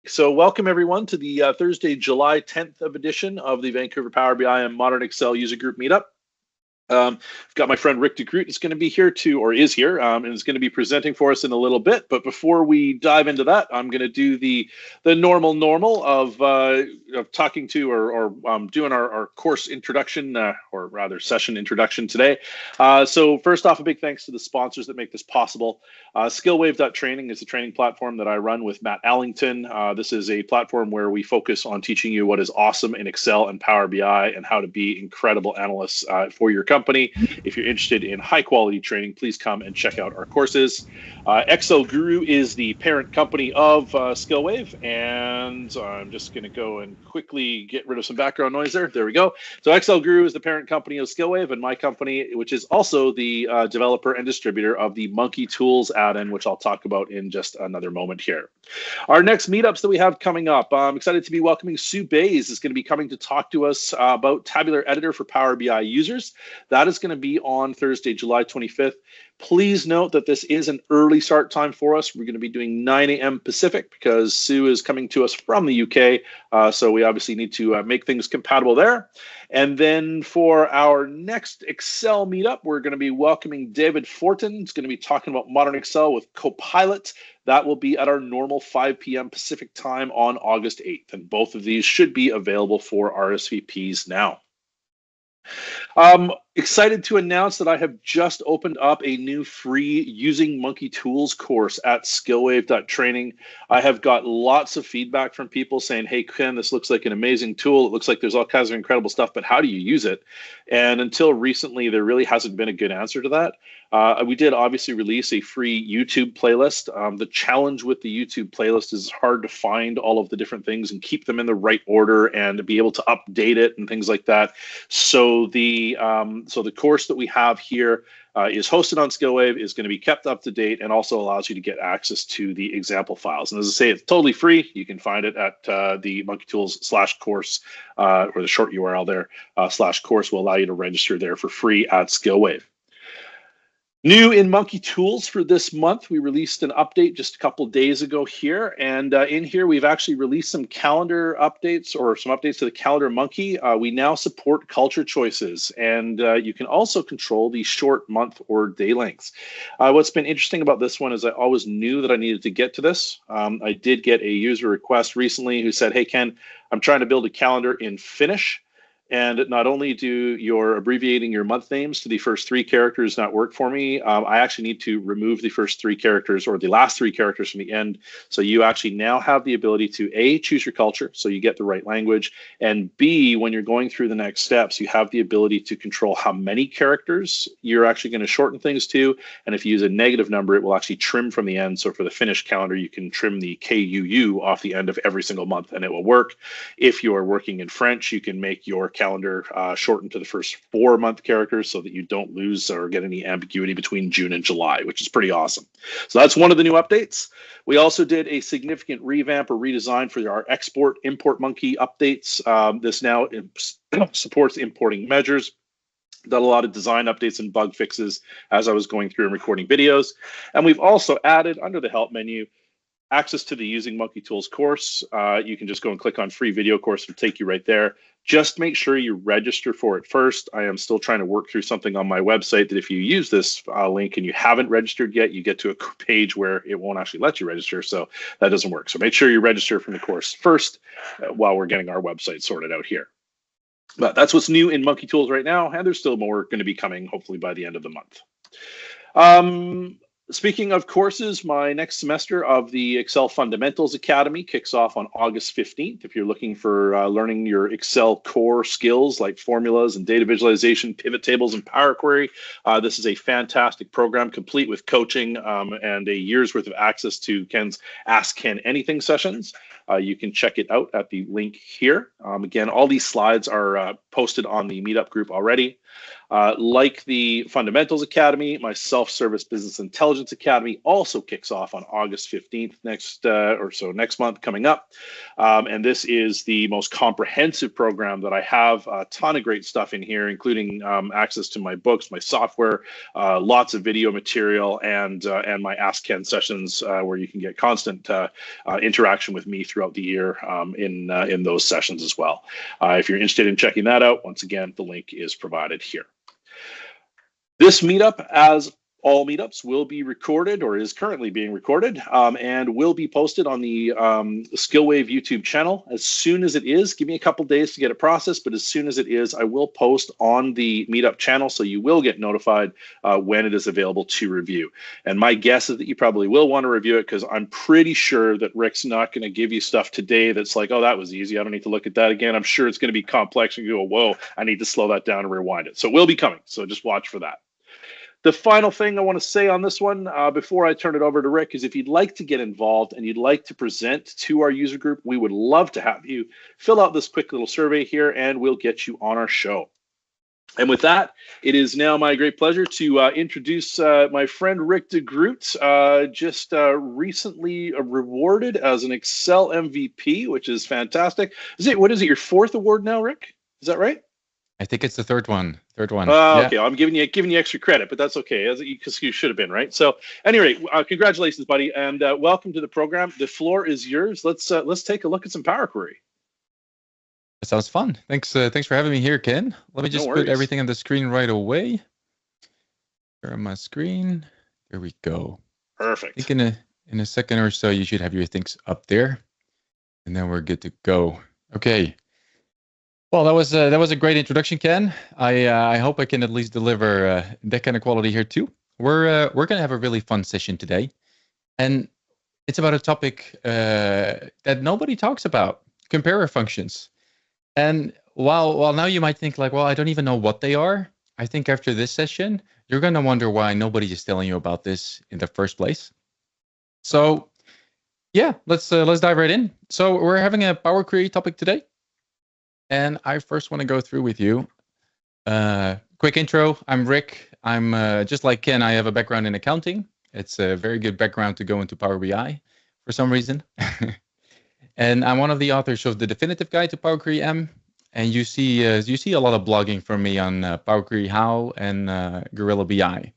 So welcome everyone to the Thursday, July 10th edition of the Vancouver Power BI and Modern Excel User Group Meetup. I've got my friend Rick Groot is going to be here too, or is here, and is going to be presenting for us in a little bit. But before we dive into that, I'm going to do the normal of talking to or doing our course introduction, or rather session introduction today. So first off, a big thanks to the sponsors that make this possible. Skillwave.training is a training platform that I run with Matt Allington. This is a platform where we focus on teaching you what is awesome in Excel and Power BI and how to be incredible analysts for your company. If you're interested in high quality training, please come and check out our courses. Excel Guru is the parent company of Skillwave, and I'm just going to go and quickly get rid of some background noise there. There we go. So Excel Guru is the parent company of Skillwave, and my company, which is also the developer and distributor of the Monkey Tools add-in, which I'll talk about in just another moment here. Our next meetups that we have coming up, I'm excited to be welcoming Sue Bays is going to be coming to talk to us about Tabular Editor for Power BI users. That is going to be on Thursday, July 25th. Please note that this is an early start time for us. We're going to be doing 9 a.m. Pacific because Sue is coming to us from the UK. So we obviously need to make things compatible there. And then for our next Excel meetup, we're going to be welcoming David Fortin. He's going to be talking about modern Excel with Copilot. That will be at our normal 5 p.m. Pacific time on August 8th. And both of these should be available for RSVPs now. Excited to announce that I have just opened up a new free Using Monkey Tools course at skillwave.training. I have got lots of feedback from people saying, hey, Ken, this looks like an amazing tool. It looks like there's all kinds of incredible stuff, but how do you use it? And until recently, there really hasn't been a good answer to that. We did obviously release a free YouTube playlist. The challenge with the YouTube playlist is hard to find all of the different things and keep them in the right order and to be able to update it and things like that. So the course that we have here is hosted on Skillwave, is going to be kept up to date, and also allows you to get access to the example files. And as I say, it's totally free. You can find it at the Monkey Tools /course, or the short URL there, /course will allow you to register there for free at Skillwave. New in Monkey Tools for this month, we released an update just a couple days ago here. And in here, we've actually released some calendar updates or some updates to the calendar monkey. We now support culture choices, and you can also control the short month or day lengths. What's been interesting about this one is I always knew that I needed to get to this. I did get a user request recently who said, hey, Ken, I'm trying to build a calendar in Finnish. And not only do your abbreviating your month names to the first 3 characters not work for me, I actually need to remove the first 3 characters or the last 3 characters from the end. So you actually now have the ability to A, choose your culture, so you get the right language, and B, when you're going through the next steps, you have the ability to control how many characters you're actually going to shorten things to. And if you use a negative number, it will actually trim from the end. So for the Finnish calendar, you can trim the KUU off the end of every single month and it will work. If you are working in French, you can make your calendar shortened to the first 4 month characters so that you don't lose or get any ambiguity between June and July, which is pretty awesome. So that's one of the new updates. We also did a significant revamp or redesign for our export import monkey updates. This now supports importing measures. Done a lot of design updates and bug fixes as I was going through and recording videos. And we've also added under the help menu access to the Using Monkey Tools course. You can just go and click on free video course. It'll take you right there. Just make sure you register for it first. I am still trying to work through something on my website that if you use this link and you haven't registered yet, you get to a page where it won't actually let you register. So that doesn't work. So make sure you register from the course first while we're getting our website sorted out here. But that's what's new in Monkey Tools right now. And there's still more going to be coming hopefully by the end of the month. Speaking of courses, my next semester of the Excel Fundamentals Academy kicks off on August 15th. If you're looking for learning your Excel core skills like formulas and data visualization, pivot tables, and Power Query, this is a fantastic program complete with coaching and a year's worth of access to Ken's Ask Ken Anything sessions. You can check it out at the link here. Again, all these slides are posted on the Meetup group already. Like the Fundamentals Academy, my Self-Service Business Intelligence Academy also kicks off on August 15th next month coming up. And this is the most comprehensive program that I have. A ton of great stuff in here, including access to my books, my software, lots of video material, and my Ask Ken sessions where you can get constant interaction with me throughout the year in those sessions as well. If you're interested in checking that out, once again, the link is provided here. This meetup, as all meetups, will be recorded or is currently being recorded and will be posted on the SkillWave YouTube channel. As soon as it is, give me a couple days to get it processed, but as soon as it is, I will post on the meetup channel, so you will get notified when it is available to review. And my guess is that you probably will want to review it, because I'm pretty sure that Rick's not going to give you stuff today that's like, oh, that was easy, I don't need to look at that again. I'm sure it's going to be complex and you go, whoa, I need to slow that down and rewind it. So it will be coming, so just watch for that. The final thing I want to say on this one before I turn it over to Rick is, if you'd like to get involved and you'd like to present to our user group, we would love to have you fill out this quick little survey here and we'll get you on our show. And with that, it is now my great pleasure to introduce my friend Rick de Groot, just recently rewarded as an Excel MVP, which is fantastic. What is it, your fourth award now, Rick? Is that right? I think it's the third one. Okay, I'm giving you extra credit, but that's okay, because you should have been, right? So, anyway, congratulations, buddy, and welcome to the program. The floor is yours. Let's take a look at some Power Query. That sounds fun. Thanks for having me here, Ken. Let me just put everything on the screen right away. Here on my screen. There we go. Perfect. I think in a second or so, you should have your things up there, and then we're good to go. Okay. Well, that was a great introduction, Ken. I hope I can at least deliver that kind of quality here too. We're gonna have a really fun session today, and it's about a topic that nobody talks about: comparer functions. And while now you might think like, well, I don't even know what they are. I think after this session, you're gonna wonder why nobody is telling you about this in the first place. So, yeah, let's dive right in. So we're having a Power Query topic today. And I first want to go through with you. Quick intro. I'm Rick. I'm just like Ken. I have a background in accounting. It's a very good background to go into Power BI for some reason. And I'm one of the authors of the definitive guide to Power Query M. And you see a lot of blogging from me on Power Query How and Gorilla BI.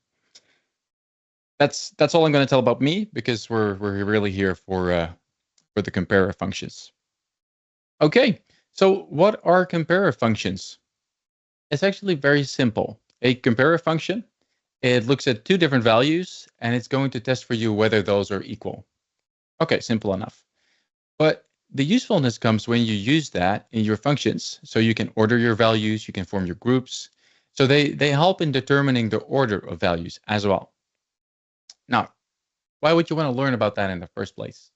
That's all I'm going to tell about me, because we're really here for the comparer functions. Okay. So what are comparer functions? It's actually very simple. A comparer function, it looks at two different values, and it's going to test for you whether those are equal. Okay, simple enough. But the usefulness comes when you use that in your functions. So you can order your values, you can form your groups. So they help in determining the order of values as well. Now, why would you want to learn about that in the first place?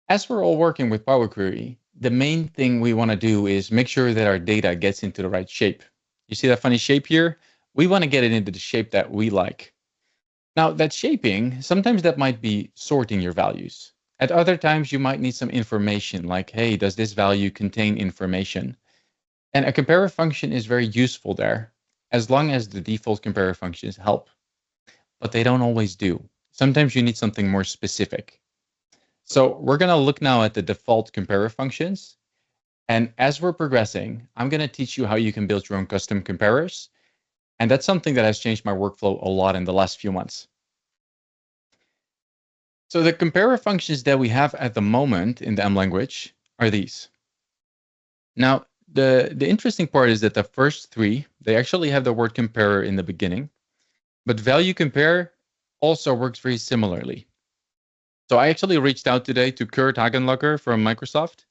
As we're all working with Power Query, the main thing we want to do is make sure that our data gets into the right shape. You see that funny shape here? We want to get it into the shape that we like. Now, that shaping, sometimes that might be sorting your values. At other times, you might need some information like, hey, does this value contain information? And a comparer function is very useful there, as long as the default comparer functions help. But they don't always do. Sometimes you need something more specific. So we're going to look now at the default comparer functions. And as we're progressing, I'm going to teach you how you can build your own custom comparers. And that's something that has changed my workflow a lot in the last few months. So the comparer functions that we have at the moment in the M language are these. Now, the interesting part is that the first three, they actually have the word comparer in the beginning. But value compare also works very similarly. So I actually reached out today to Kurt Hagenlacher from Microsoft,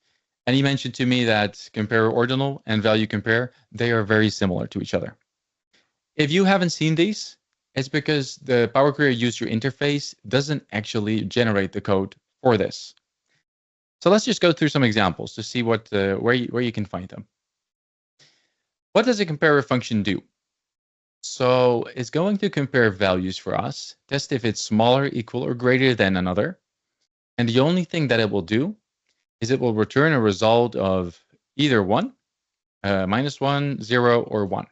and he mentioned to me that Comparer.Ordinal and value compare, they are very similar to each other. If you haven't seen these, it's because the Power Query user interface doesn't actually generate the code for this. So let's just go through some examples to see what where you can find them. What does a comparer function do? So it's going to compare values for us, test if it's smaller, equal, or greater than another. And the only thing that it will do is it will return a result of either 1, -1, 0, or 1.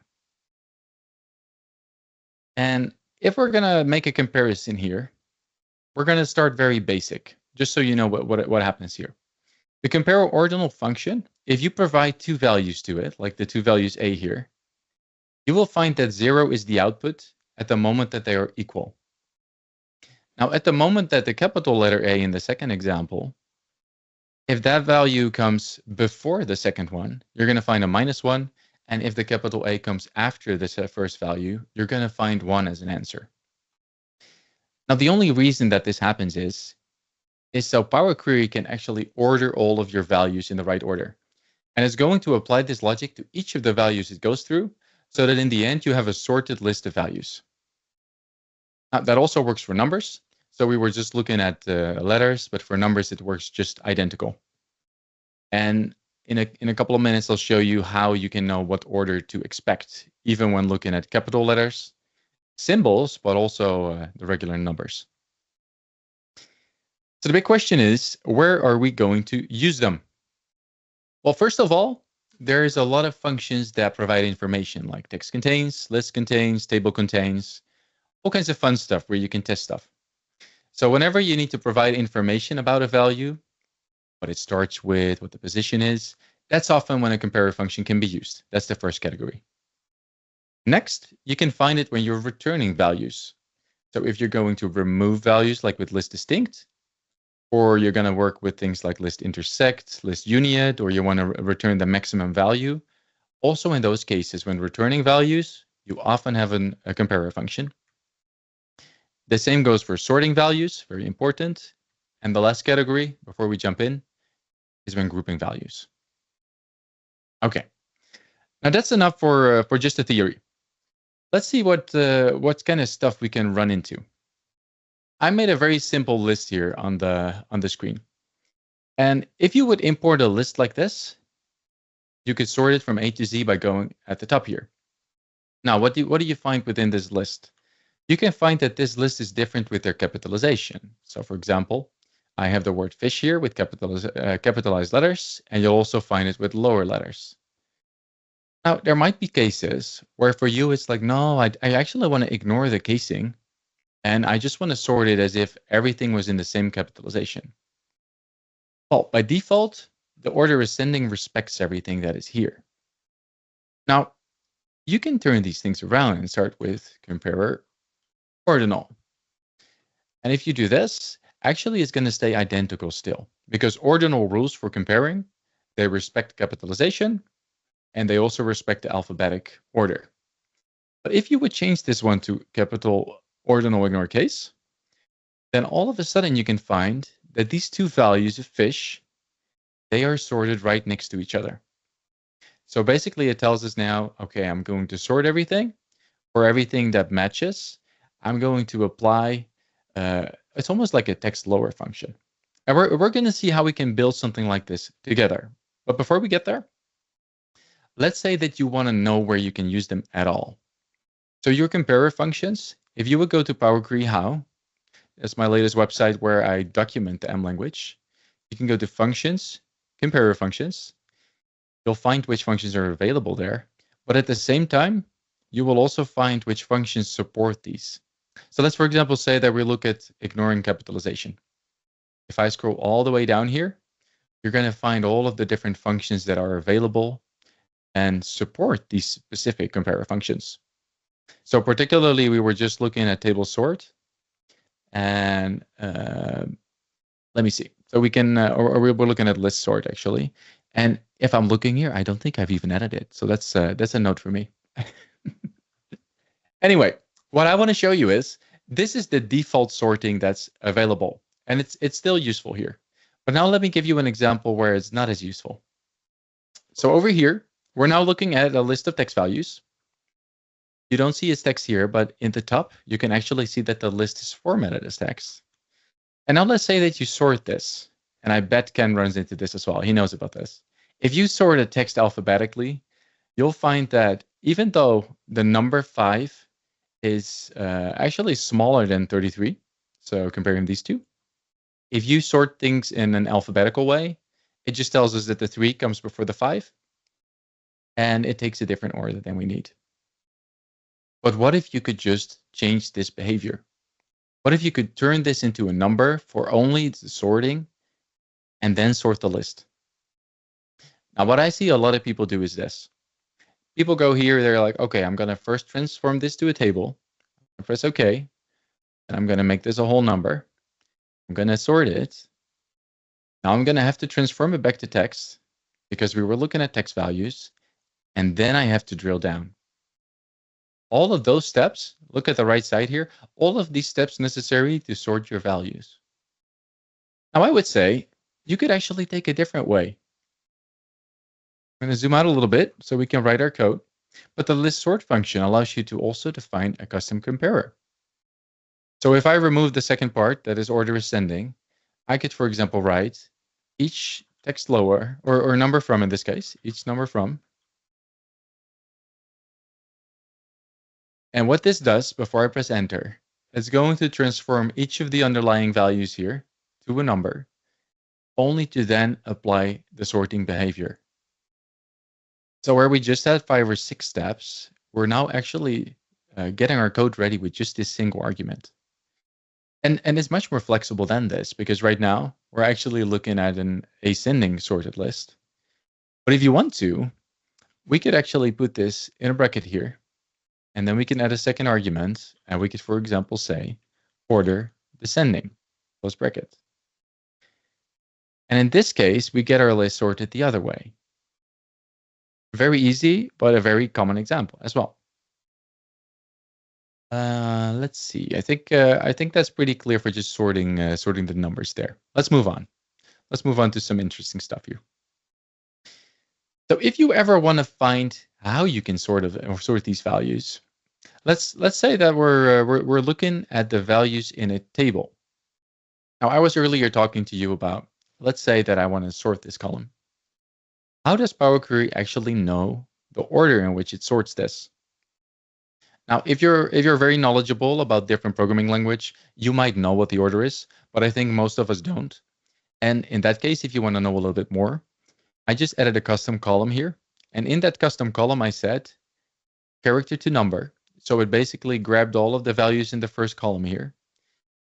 And if we're going to make a comparison here, we're going to start very basic, just so you know what happens here. The Comparer.Ordinal function, if you provide two values to it, like the two values a here, you will find that 0 is the output at the moment that they are equal. Now, at the moment that the capital letter A in the second example, if that value comes before the second one, you're going to find a -1. And if the capital A comes after the first value, you're going to find 1 as an answer. Now, the only reason that this happens is so Power Query can actually order all of your values in the right order. And it's going to apply this logic to each of the values it goes through, so that in the end, you have a sorted list of values. Now, that also works for numbers. So we were just looking at letters, but for numbers, it works just identical. And in a couple of minutes, I'll show you how you can know what order to expect, even when looking at capital letters, symbols, but also the regular numbers. So the big question is, where are we going to use them? Well, first of all, there's a lot of functions that provide information, like text contains, list contains, table contains, all kinds of fun stuff where you can test stuff. So whenever you need to provide information about a value, what it starts with, what the position is, that's often when a compare function can be used. That's the first category. Next, you can find it when you're returning values. So if you're going to remove values, like with list distinct, or you're going to work with things like list intersect, list union, or you want to return the maximum value. Also in those cases, when returning values, you often have a compare function. The same goes for sorting values, very important. And the last category, before we jump in, is when grouping values. Okay, now that's enough for just the theory. Let's see what kind of stuff we can run into. I made a very simple list here on the screen. And if you would import a list like this, you could sort it from A to Z by going at the top here. Now, what do you find within this list? You can find that this list is different with their capitalization. So for example, I have the word fish here with capitalized letters, and you'll also find it with lower letters. Now, there might be cases where for you it's like, no, I actually want to ignore the casing, and I just want to sort it as if everything was in the same capitalization. Well, by default, the order ascending respects everything that is here. Now, you can turn these things around and start with Comparer.Ordinal. And if you do this, actually it's going to stay identical still, because ordinal rules for comparing, they respect capitalization, and they also respect the alphabetic order. But if you would change this one to Comparer.OrdinalIgnoreCase, then all of a sudden you can find that these two values of fish, they are sorted right next to each other. So basically it tells us now, okay, I'm going to sort everything. For everything that matches, I'm going to apply, it's almost like a text lower function. And we're going to see how we can build something like this together. But before we get there, let's say that you want to know where you can use them at all. So your comparer functions, if you would go to Power Query How, that's my latest website where I document the M language. You can go to Functions, Comparer Functions. You'll find which functions are available there. But at the same time, you will also find which functions support these. So let's, for example, say that we look at ignoring capitalization. If I scroll all the way down here, you're going to find all of the different functions that are available and support these specific comparer functions. So particularly, we were just looking at table sort. And let me see. So we can, or we're looking at list sort actually. And if I'm looking here, I don't think I've even edited. So that's a note for me. Anyway, what I want to show you is this is the default sorting that's available, and it's still useful here. But now let me give you an example where it's not as useful. So over here, we're now looking at a list of text values. You don't see its text here, but in the top, you can actually see that the list is formatted as text. And now let's say that you sort this, and I bet Ken runs into this as well. He knows about this. If you sort a text alphabetically, you'll find that even though the number 5 is actually smaller than 33, so comparing these two, if you sort things in an alphabetical way, it just tells us that the 3 comes before the 5, and it takes a different order than we need. But what if you could just change this behavior? What if you could turn this into a number for only the sorting and then sort the list? Now, what I see a lot of people do is this. People go here, they're like, okay, I'm going to first transform this to a table. I press OK, and I'm going to make this a whole number. I'm going to sort it. Now I'm going to have to transform it back to text because we were looking at text values. And then I have to drill down. All of those steps, look at the right side here, all of these steps necessary to sort your values. Now I would say you could actually take a different way. I'm going to zoom out a little bit so we can write our code. But the list sort function allows you to also define a custom comparer. So if I remove the second part, that is order ascending, I could, for example, write each text lower, or number from in this case, each number from. And what this does before I press enter, it's going to transform each of the underlying values here to a number, only to then apply the sorting behavior. So where we just had 5 or 6 steps, we're now actually getting our code ready with just this single argument. And it's much more flexible than this, because right now we're actually looking at an ascending sorted list. But if you want to, we could actually put this in a bracket here. And then we can add a second argument, and we could, for example, say order descending, close bracket. And in this case, we get our list sorted the other way. Very easy, but a very common example as well. Let's see. I think that's pretty clear for just sorting the numbers there. Let's move on. Let's move on to some interesting stuff here. So if you ever want to find how you can sort these values, let's say that we're looking at the values in a table. Now I was earlier talking to you about, let's say that I want to sort this column. How does Power Query actually know the order in which it sorts this? Now, if you're very knowledgeable about different programming language, you might know what the order is, but I think most of us don't. And in that case, if you want to know a little bit more, I just added a custom column here. And in that custom column, I said character to number. So it basically grabbed all of the values in the first column here,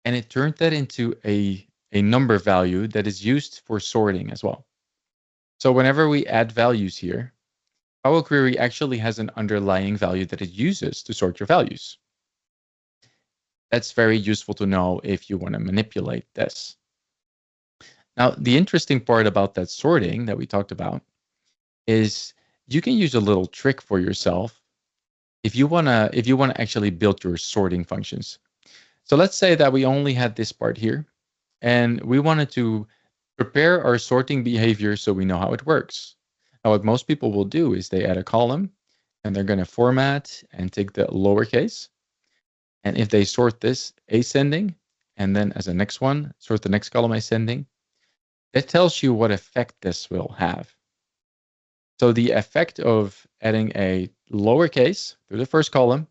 and it turned that into a number value that is used for sorting as well. So whenever we add values here, Power Query actually has an underlying value that it uses to sort your values. That's very useful to know if you want to manipulate this. Now, the interesting part about that sorting that we talked about is you can use a little trick for yourself if you wanna actually build your sorting functions. So let's say that we only had this part here, and we wanted to prepare our sorting behavior so we know how it works. Now, what most people will do is they add a column, and they're going to format and take the lowercase. And if they sort this ascending, and then as a next one, sort the next column ascending, that tells you what effect this will have. So the effect of adding a lowercase through the first column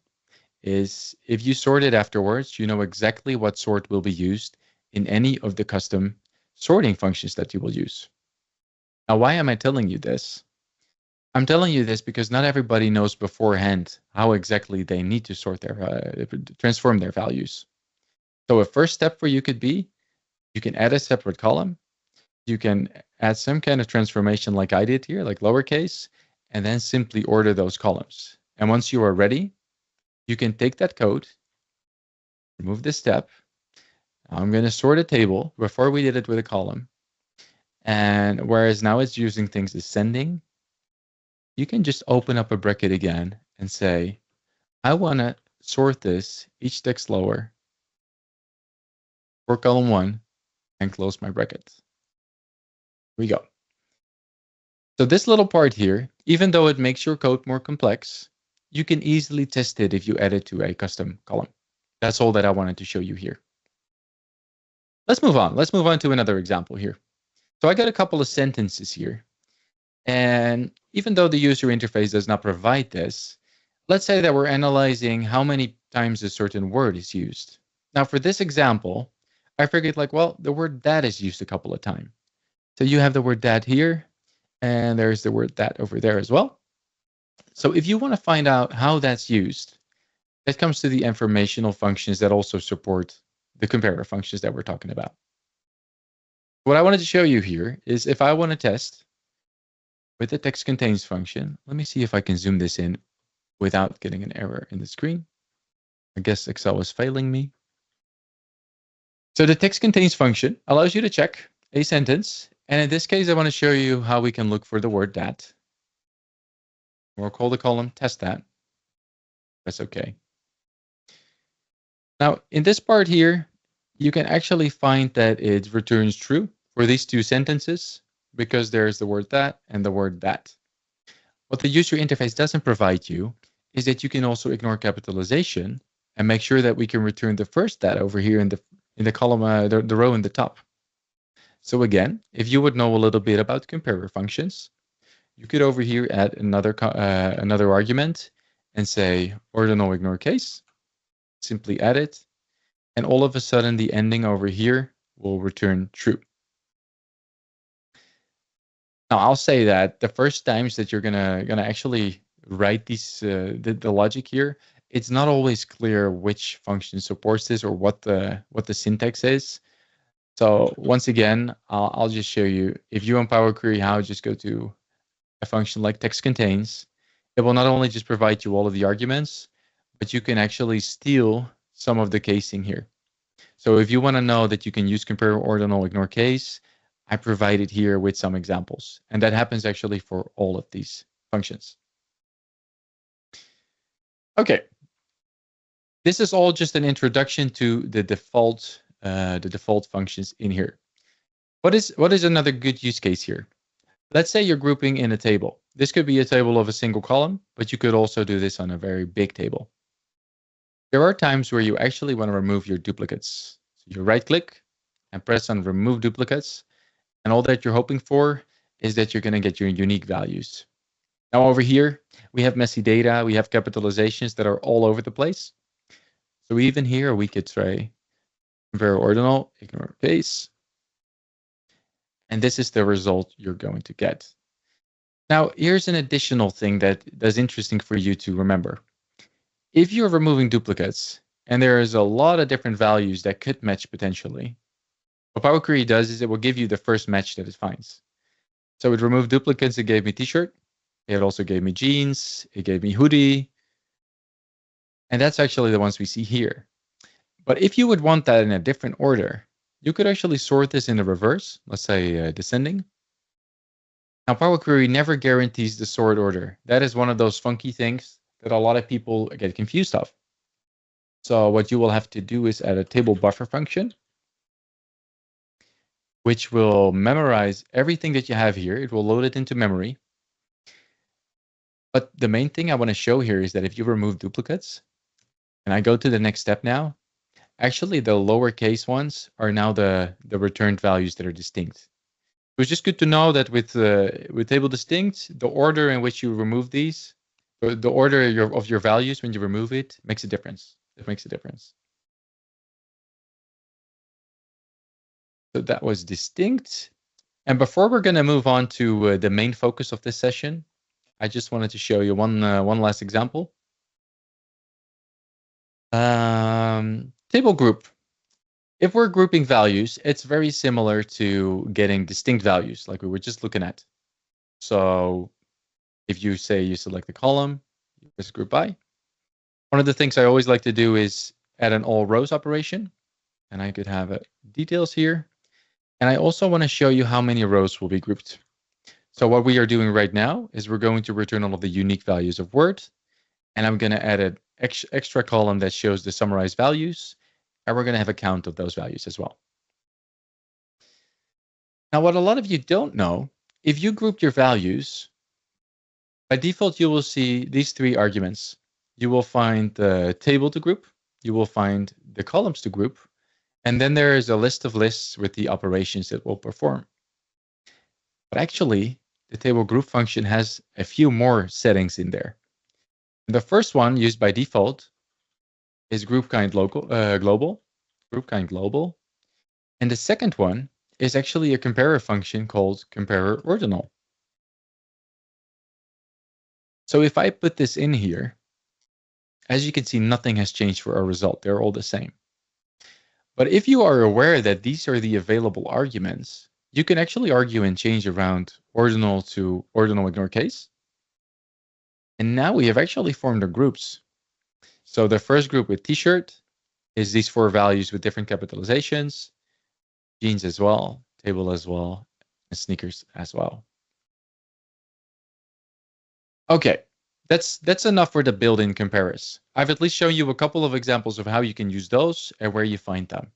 is if you sort it afterwards, you know exactly what sort will be used in any of the custom sorting functions that you will use. Now, why am I telling you this? I'm telling you this because not everybody knows beforehand how exactly they need to sort their transform their values. So a first step for you could be, you can add a separate column. You can add some kind of transformation like I did here, like lowercase, and then simply order those columns. And once you are ready, you can take that code, remove this step. I'm going to sort a table. Before we did it with a column. And whereas now it's using things ascending, you can just open up a bracket again and say, I want to sort this each text lower for column 1 and close my bracket. Here we go. So this little part here, even though it makes your code more complex, you can easily test it if you add it to a custom column. That's all that I wanted to show you here. Let's move on. Let's move on to another example here. So I got a couple of sentences here. And even though the user interface does not provide this, let's say that we're analyzing how many times a certain word is used. Now for this example, I figured like, well, the word that is used a couple of times. So you have the word that here, and there's the word that over there as well. So if you want to find out how that's used, That comes to the informational functions that also support the comparator functions that we're talking about. What I wanted to show you here is if I want to test with the text contains function, let me see if I can zoom this in without getting an error in the screen. I guess Excel is failing me. So the text contains function allows you to check a sentence. And in this case, I want to show you how we can look for the word that. We'll call the column test that. That's okay. Now, in this part here, you can actually find that it returns true for these two sentences because there's the word that and the word that. What the user interface doesn't provide you is that you can also ignore capitalization and make sure that we can return the first that over here in the column, the row in the top. So again, if you would know a little bit about comparator functions, you could over here add another argument and say ordinal ignore case. Simply add it, and all of a sudden the ending over here will return true. Now I'll say that the first times that you're gonna actually write these the logic here, it's not always clear which function supports this or what the syntax is. So once again, I'll just show you. If you on Power Query how, just go to a function like text contains. It will not only just provide you all of the arguments, but you can actually steal some of the casing here. So if you want to know that you can use Comparer.Ordinal.Ignore.Case, I provided here with some examples. And that happens actually for all of these functions. Okay. This is all just an introduction to the default functions in here. What is another good use case here? Let's say you're grouping in a table. This could be a table of a single column, but you could also do this on a very big table. There are times where you actually want to remove your duplicates. So you right click and press on remove duplicates. And all that you're hoping for is that you're going to get your unique values. Now over here, we have messy data. We have capitalizations that are all over the place. So even here, we could try Comparer.Ordinal.Ignore.Case. And this is the result you're going to get. Now, here's an additional thing that's interesting for you to remember. If you're removing duplicates, and there is a lot of different values that could match potentially, what Power Query does is it will give you the first match that it finds. So it removed duplicates, it gave me t-shirt. It also gave me jeans. It gave me hoodie. And that's actually the ones we see here. But if you would want that in a different order, you could actually sort this in the reverse, let's say descending. Now, Power Query never guarantees the sort order. That is one of those funky things that a lot of people get confused of. So what you will have to do is add a table buffer function, which will memorize everything that you have here. It will load it into memory. But the main thing I want to show here is that if you remove duplicates, and I go to the next step now, actually the lowercase ones are now the returned values that are distinct. It was just good to know that with table distinct, the order in which you remove these, the order of your values when you remove it makes a difference. It makes a difference. So that was distinct. And before we're going to move on to the main focus of this session, I just wanted to show you one last example. Table group. If we're grouping values, it's very similar to getting distinct values like we were just looking at. So if you say you select the column, you press group by. One of the things I always like to do is add an all rows operation. And I could have details here. And I also want to show you how many rows will be grouped. So what we are doing right now is we're going to return all of the unique values of Word. And I'm going to add an extra column that shows the summarized values. And we're going to have a count of those values as well. Now, what a lot of you don't know, if you group your values, by default, you will see these three arguments. You will find the table to group. You will find the columns to group. And then there is a list of lists with the operations it will perform. But actually, the table group function has a few more settings in there. The first one used by default is group kind global, group kind global. And the second one is actually a comparer function called Comparer.Ordinal. So if I put this in here, As you can see, nothing has changed for our result. They're all the same. But if you are aware that these are the available arguments, you can actually argue and change around ordinal to ordinal ignore case. And now we have actually formed our groups. So the first group with t-shirt is these 4 values with different capitalizations, jeans as well, table as well, and sneakers as well. Okay, that's enough for the built-in comparers. I've at least shown you a couple of examples of how you can use those and where you find them.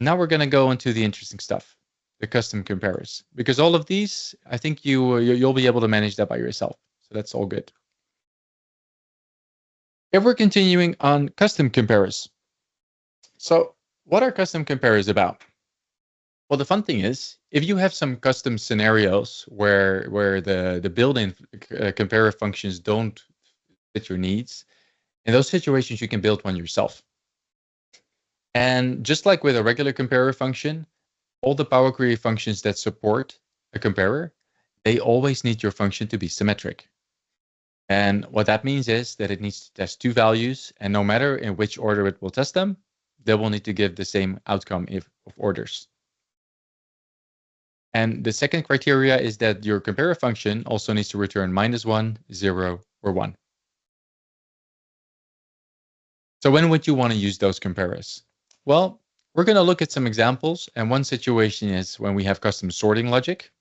Now we're going to go into the interesting stuff, the custom comparers, because all of these, I think you'll be able to manage that by yourself. So that's all good. If we're continuing on custom comparers, so what are custom comparers about? Well, the fun thing is, if you have some custom scenarios where the built-in comparer functions don't fit your needs, in those situations you can build one yourself. And just like with a regular comparer function, all the Power Query functions that support a comparer, they always need your function to be symmetric. And what that means is that it needs to test 2 values, and no matter in which order it will test them, they will need to give the same outcome of orders. And the second criteria is that your comparer function also needs to return -1, 0, or 1. So when would you want to use those comparers? Well, we're going to look at some examples, and one situation is when we have custom sorting logic.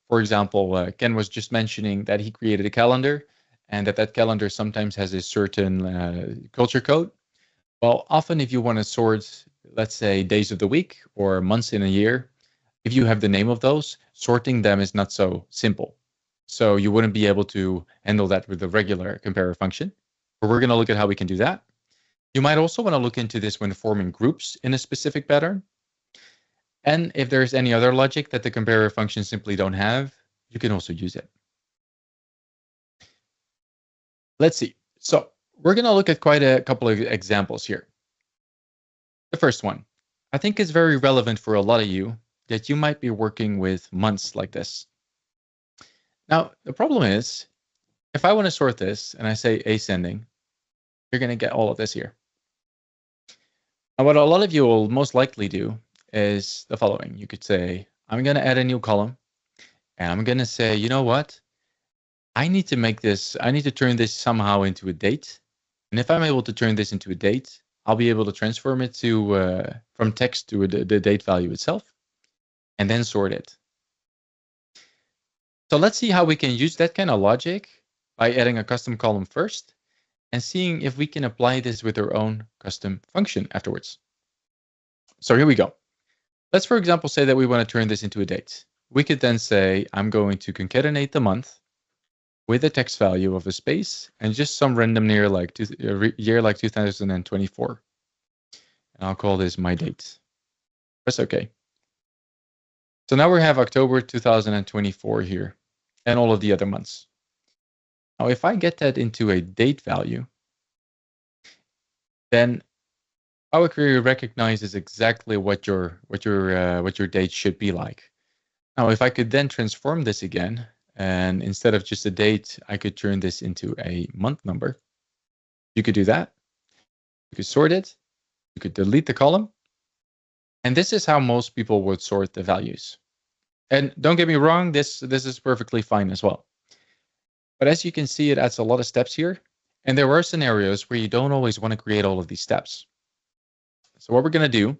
For example, Ken was just mentioning that he created a calendar, and that calendar sometimes has a certain culture code. Well, often if you want to sort, let's say, days of the week or months in a year, if you have the name of those, sorting them is not so simple. So you wouldn't be able to handle that with a regular comparer function. But we're going to look at how we can do that. You might also want to look into this when forming groups in a specific pattern. And if there's any other logic that the comparer functions simply don't have, you can also use it. Let's see. So we're going to look at quite a couple of examples here. The first one, I think is very relevant for a lot of you that you might be working with months like this. Now, the problem is, if I want to sort this and I say ascending, you're going to get all of this here. And what a lot of you will most likely do is the following. You could say, I'm going to add a new column, and I'm going to say, you know what? I need to turn this somehow into a date. And if I'm able to turn this into a date, I'll be able to transform it to from text to the date value itself, and then sort it. So let's see how we can use that kind of logic by adding a custom column first and seeing if we can apply this with our own custom function afterwards. So here we go. Let's, for example, say that we want to turn this into a date. We could then say, I'm going to concatenate the month with a text value of a space and just some random year like 2024. And I'll call this my date. Press OK. So now we have October 2024 here and all of the other months. Now, if I get that into a date value, then Power Query recognizes exactly what your date should be like. Now, if I could then transform this again, and instead of just a date, I could turn this into a month number. You could do that. You could sort it. You could delete the column. And this is how most people would sort the values. And don't get me wrong, this is perfectly fine as well. But as you can see, it adds a lot of steps here. And there are scenarios where you don't always want to create all of these steps. So what we're going to do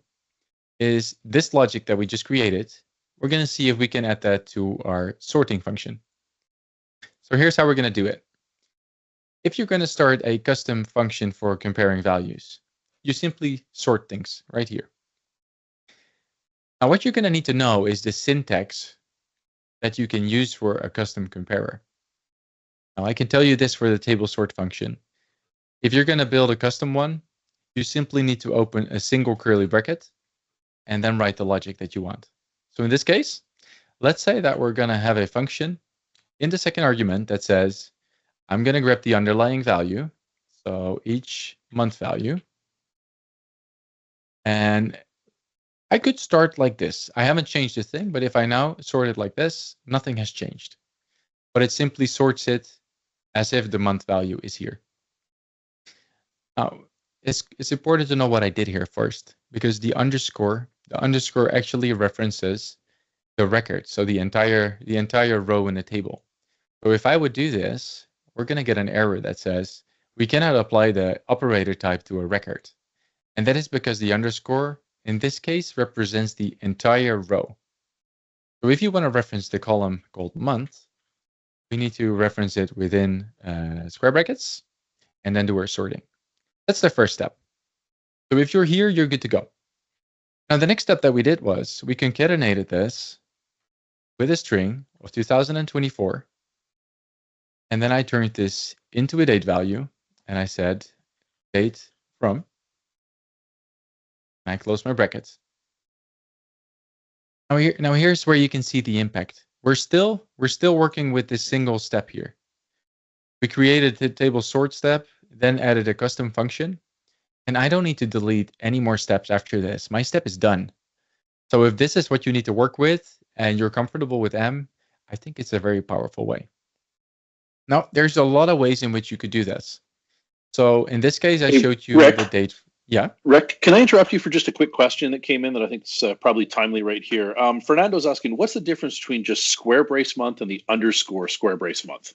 is this logic that we just created, we're going to see if we can add that to our sorting function. So here's how we're going to do it. If you're going to start a custom function for comparing values, you simply sort things right here. Now, what you're going to need to know is the syntax that you can use for a custom comparer. Now, I can tell you this for the table sort function. If you're going to build a custom one, you simply need to open a single curly bracket and then write the logic that you want. So in this case, let's say that we're going to have a function in the second argument that says, I'm going to grab the underlying value, so each month value, and I could start like this. I haven't changed a thing, but if I now sort it like this, nothing has changed. But it simply sorts it as if the month value is here. Now, it's important to know what I did here first, because the underscore actually references the record, so the entire row in the table. So if I would do this, we're going to get an error that says we cannot apply the operator type to a record. And that is because the underscore, in this case, represents the entire row. So if you want to reference the column called month, we need to reference it within square brackets and then do our sorting. That's the first step. So if you're here, you're good to go. Now, the next step that we did was we concatenated this with a string of 2024. And then I turned this into a date value. And I said date from. And I close my brackets. Now here's where you can see the impact. We're still working with this single step here. We created the table sort step, then added a custom function. And I don't need to delete any more steps after this. My step is done. So if this is what you need to work with and you're comfortable with M, I think it's a very powerful way. Now, there's a lot of ways in which you could do this. So in this case, I showed you Rick, the date. Yeah. Rick, can I interrupt you for just a quick question that came in that I think is probably timely right here? Fernando's asking, what's the difference between just square brace month and the underscore square brace month?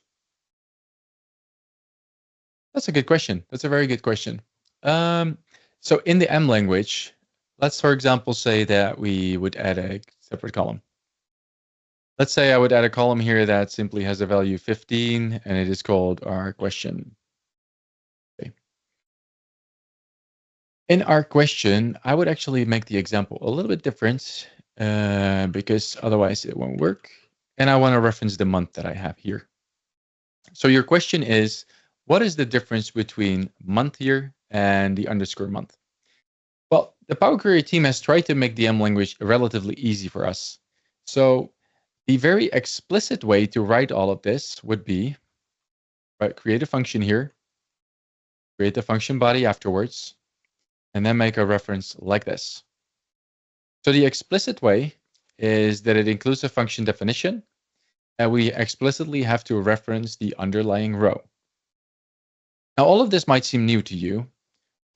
That's a good question. That's a very good question. So in the M language, let's, for example, say that we would add a separate column. Let's say I would add a column here that simply has a value 15, and it is called our question. Okay. In our question, I would actually make the example a little bit different because otherwise it won't work. And I want to reference the month that I have here. So your question is, what is the difference between month here and the underscore month? Well, the Power Query team has tried to make the M language relatively easy for us. So the very explicit way to write all of this would be, create a function here, create the function body afterwards, and then make a reference like this. So the explicit way is that it includes a function definition, and we explicitly have to reference the underlying row. Now, all of this might seem new to you.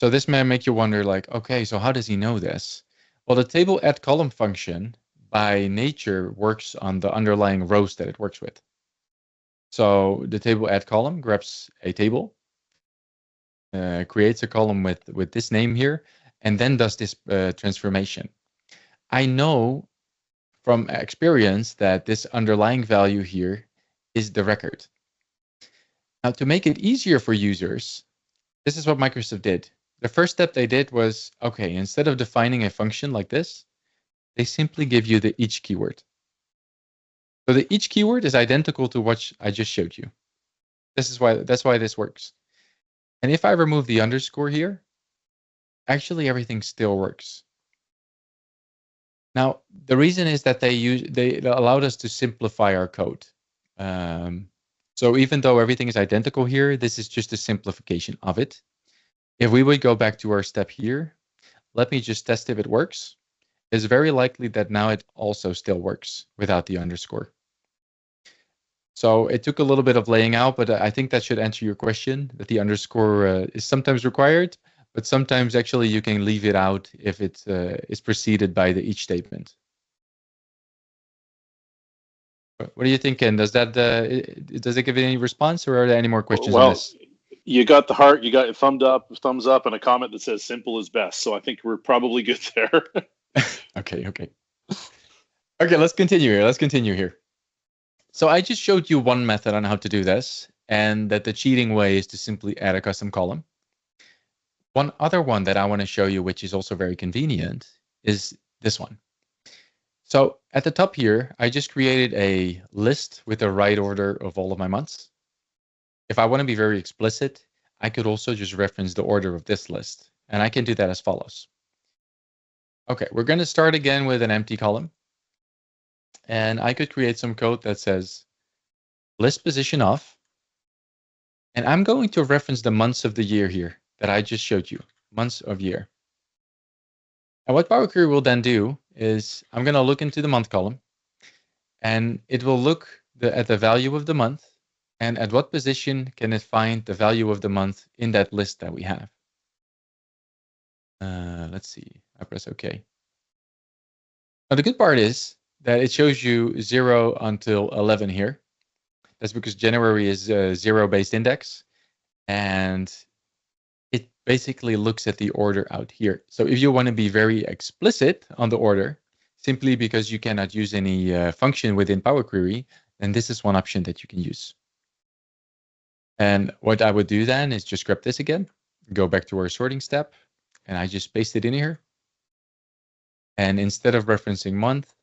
So this may make you wonder, like, okay, so how does he know this? Well, the table add column function by nature works on the underlying rows that it works with. So the table add column grabs a table, creates a column with this name here, and then does this transformation. I know from experience that this underlying value here is the record. Now, to make it easier for users, this is what Microsoft did. The first step they did was, okay, instead of defining a function like this, they simply give you the each keyword. So the each keyword is identical to what I just showed you. That's why this works. And if I remove the underscore here, actually everything still works. Now, the reason is that they allowed us to simplify our code. So even though everything is identical here, this is just a simplification of it. If we would go back to our step here, let me just test if it works. It's very likely that now it also still works without the underscore. So it took a little bit of laying out, but I think that should answer your question, that the underscore is sometimes required, but sometimes actually you can leave it out if it is preceded by the each statement. What do you think, Ken? Does it give any response, or are there any more questions on this? You got the heart, you got a thumbs up, and a comment that says simple is best. So I think we're probably good there. Okay. Let's continue here. So I just showed you one method on how to do this, and that the cheating way is to simply add a custom column. One other one that I want to show you, which is also very convenient, is this one. So at the top here, I just created a list with the right order of all of my months. If I want to be very explicit, I could also just reference the order of this list, and I can do that as follows. Okay, we're going to start again with an empty column. And I could create some code that says list position off. And I'm going to reference the months of the year here that I just showed you, months of year. And what Power Query will then do is I'm going to look into the month column, and it will look at the value of the month and at what position can it find the value of the month in that list that we have. Let's see. I press OK. Now the good part is that it shows you 0 until 11 here. That's because January is a 0-based index, and it basically looks at the order out here. So if you want to be very explicit on the order, simply because you cannot use any function within Power Query, then this is one option that you can use. And what I would do then is just grab this again, go back to our sorting step, and I just paste it in here. And instead of referencing month,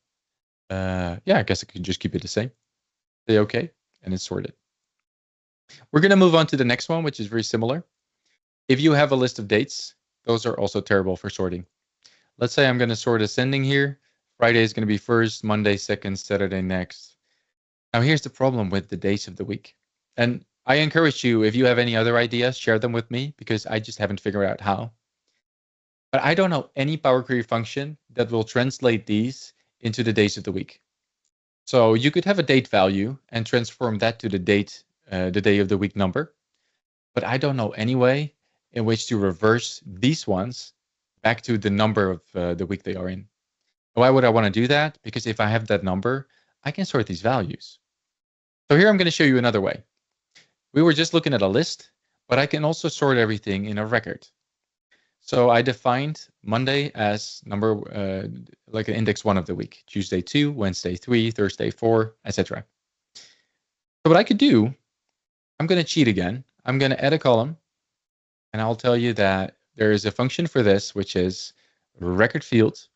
yeah, I guess I could just keep it the same. Say OK, and it's sorted. We're going to move on to the next one, which is very similar. If you have a list of dates, those are also terrible for sorting. Let's say I'm going to sort ascending here. Friday is going to be first, Monday second, Saturday next. Now here's the problem with the days of the week. And I encourage you, if you have any other ideas, share them with me, because I just haven't figured out how. But I don't know any Power Query function that will translate these into the days of the week. So you could have a date value and transform that to the date, the day of the week number. But I don't know any way in which to reverse these ones back to the number of the week they are in. Why would I want to do that? Because if I have that number, I can sort these values. So here I'm going to show you another way. We were just looking at a list, but I can also sort everything in a record. So I defined Monday as number, like an index 1 of the week, Tuesday 2, Wednesday 3, Thursday 4, etc. So what I could do, I'm going to cheat again. I'm going to add a column, and I'll tell you that there is a function for this, which is record field.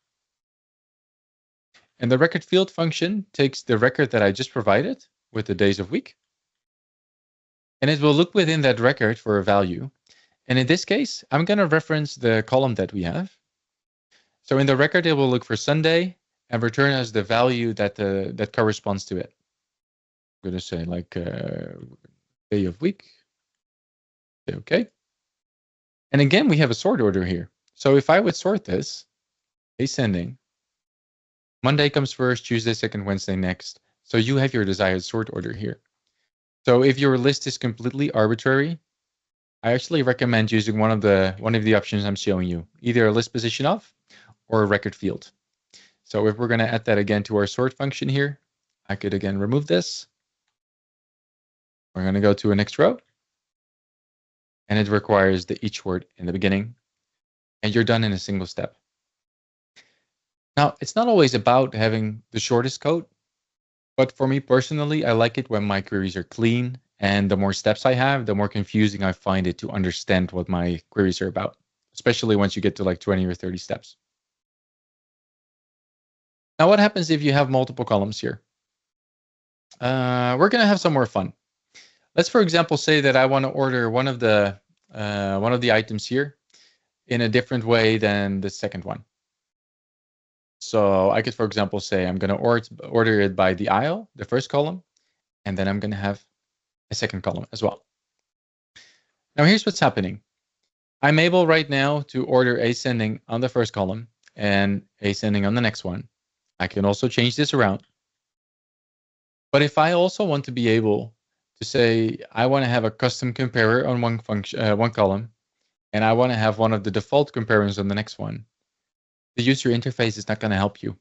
And the record field function takes the record that I just provided with the days of week, and it will look within that record for a value. And in this case, I'm going to reference the column that we have. So in the record, it will look for Sunday and return us the value that that corresponds to it. I'm going to say like day of week. Okay. And again, we have a sort order here. So if I would sort this, ascending, Monday comes first, Tuesday second, Wednesday next. So you have your desired sort order here. So if your list is completely arbitrary, I actually recommend using one of the options I'm showing you, either a list position of or a record field. So if we're going to add that again to our sort function here, I could again remove this. We're going to go to a next row, and it requires the each word in the beginning, and you're done in a single step. Now, it's not always about having the shortest code, but for me personally, I like it when my queries are clean. And the more steps I have, the more confusing I find it to understand what my queries are about, especially once you get to like 20 or 30 steps. Now, what happens if you have multiple columns here? We're going to have some more fun. Let's, for example, say that I want to order one of the items here in a different way than the second one. So I could, for example, say I'm going to order it by the aisle, the first column, and then I'm going to have a second column as well. Now here's what's happening. I'm able right now to order ascending on the first column and ascending on the next one. I can also change this around. But if I also want to be able to say I want to have a custom comparer on one column, and I want to have one of the default comparers on the next one, the user interface is not going to help you.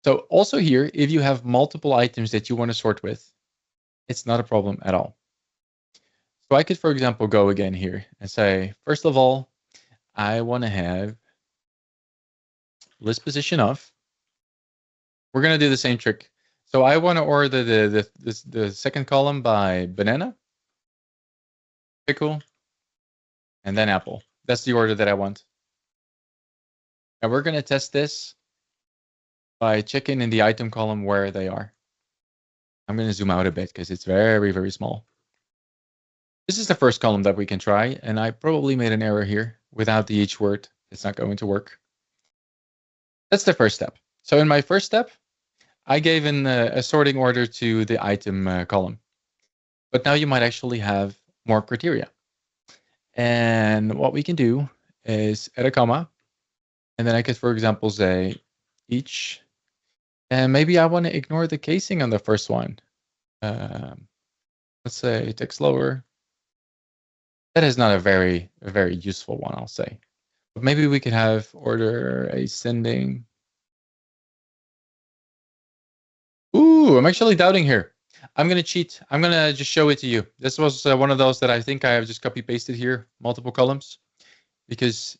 So also here, if you have multiple items that you want to sort with, it's not a problem at all. So I could, for example, go again here and say, first of all, I want to have list position of. We're going to do the same trick. So I want to order the second column by banana, pickle, and then apple. That's the order that I want. And we're going to test this by checking in the item column where they are. I'm going to zoom out a bit because it's very, very small. This is the first column that we can try, and I probably made an error here. Without the each word, it's not going to work. That's the first step. So in my first step, I gave in a sorting order to the item column. But now you might actually have more criteria. And what we can do is add a comma, and then I could, for example, say each. And maybe I want to ignore the casing on the first one. Let's say text lower. That is not a very useful one, I'll say. Maybe we could have order ascending. Ooh, I'm actually doubting here. I'm going to cheat. I'm going to just show it to you. This was one of those that I think I have just copy pasted here, multiple columns, because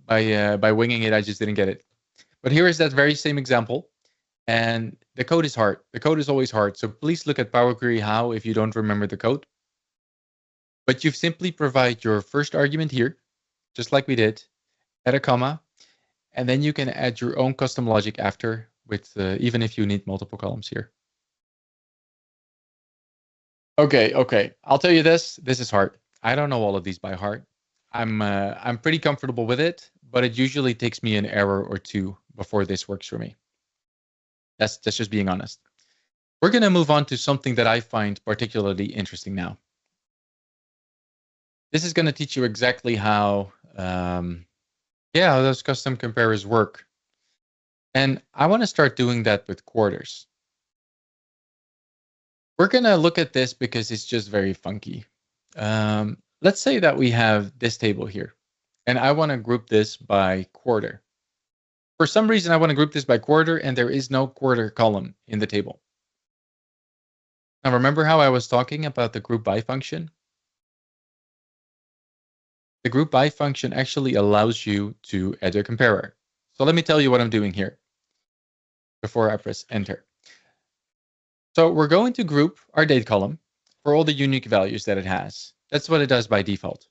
by winging it, I just didn't get it. But here is that very same example. And the code is hard. The code is always hard. So please look at Power Query how if you don't remember the code. But you simply provide your first argument here, just like we did, add a comma, and then you can add your own custom logic after, with even if you need multiple columns here. Okay. I'll tell you this. This is hard. I don't know all of these by heart. I'm pretty comfortable with it, but it usually takes me an error or two before this works for me. That's just being honest. We're going to move on to something that I find particularly interesting now. This is going to teach you exactly how those custom comparers work. And I want to start doing that with quarters. We're going to look at this because it's just very funky. Let's say that we have this table here, and I want to group this by quarter. For some reason, I want to group this by quarter, and there is no quarter column in the table. Now, remember how I was talking about the group by function? The group by function actually allows you to add a comparer. So let me tell you what I'm doing here before I press enter. So we're going to group our date column for all the unique values that it has. That's what it does by default.